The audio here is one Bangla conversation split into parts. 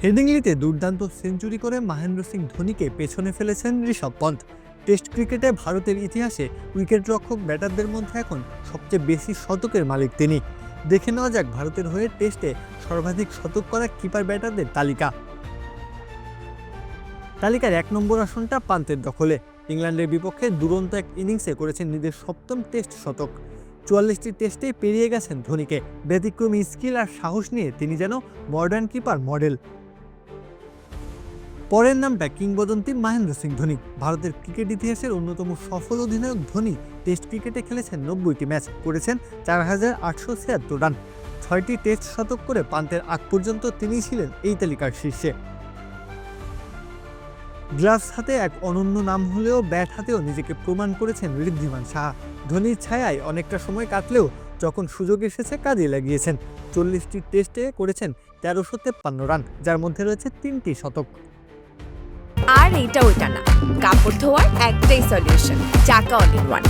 হেডিংলিতে দুর্দান্ত সেঞ্চুরি করে মহেন্দ্র সিং ধোনিকে পেছনে ফেলেছেন ঋষভ পন্থ। টেস্ট ক্রিকেটে ভারতের ইতিহাসে উইকেটরক্ষক ব্যাটারদের মধ্যে এখন সবচেয়ে বেশি শতকের মালিক তিনি। দেখে নেওয়া যাক ভারতের হয়ে টেস্টে সর্বাধিক শতক করা কিপার ব্যাটারদের তালিকার ১ নম্বর আসনটা পান্তের দখলে। ইংল্যান্ডের বিপক্ষে দুরন্ত এক ইনিংসে করেছেন নিজের সপ্তম টেস্ট শতক। ৪৪টি টেস্টে পেরিয়ে গেছেন ধোনিকে। ব্যতিক্রমী স্কিল আর সাহস নিয়ে তিনি যেন মডার্ন কিপার মডেল। পরের নামটা কিংবদন্তি মহেন্দ্র সিং ধোনি। ভারতের ক্রিকেট ইতিহাসের অন্যতম সফল অধিনায়ক ধোনি টেস্ট ক্রিকেটে খেলেছেন ৯০টি ম্যাচ, করেছেন ৪,৮৭৬ রান। ৬টি টেস্ট শতক করে পান্তের আগ পর্যন্ত তিনিই ছিলেন এই তালিকার শীর্ষে। গ্লাভস হাতে এক অনন্য নাম হলেও ব্যাট হাতেও নিজেকে প্রমাণ করেছেন ঋদ্ধিমান সাহা। ধোনির ছায়ায় অনেকটা সময় কাটলেও যখন সুযোগ এসেছে কাজে লাগিয়েছেন। ৪০টি টেস্টে করেছেন ১৩৫৩ রান, যার মধ্যে রয়েছে ৩টি শতক। আর এটা ওইটা না, কাপড় ধোয়ার একটাই solution, Chaka all in one.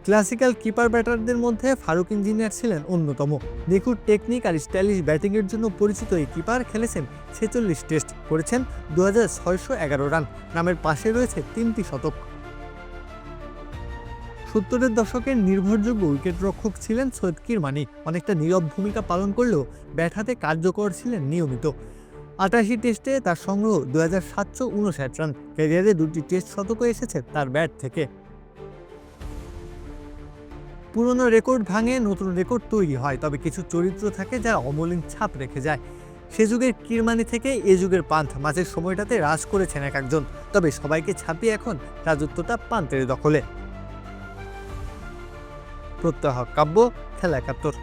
Classical keeper ব্যাটারদের মধ্যে ফারুক ইঞ্জিনিয়ার ছিলেন অন্যতম। নিখুঁত টেকনিক আর স্টাইলিশ ব্যাটিংয়ের জন্য পরিচিত এই কিপার খেলেছেন ৪৬ টেস্ট, করেছেন ২৬১১ রান। নামের পাশে রয়েছে ৩টি শতক। ৭০-এর দশকের নির্ভরযোগ্য উইকেটরক্ষক ছিলেন সৈয়দ কিরমানি। অনেকটা নীরব ভূমিকা পালন করলেও ব্যাট হাতে কার্যকর ছিলেন নিয়মিত। ৮৮ টেস্টে তার সংগ্রহ ২৭৫৯ রান। ক্যারিয়ারে ২টি টেস্ট শতকও এসেছে তার ব্যাট থেকে। পুরনো রেকর্ড ভাঙে নতুন রেকর্ড তৈরি হয়, তবে কিছু চরিত্র থাকে যারা অমলিন ছাপ রেখে যায়। সে যুগের কিরমানি থেকে এ যুগের পান্থ, মাঝের সময়টাতে রাজ করেছেন এক একজন, তবে সবাইকে ছাপিয়ে এখন রাজত্বটা পান্তের দখলে। প্রত্যহ কাব্য, খেলা ৭১।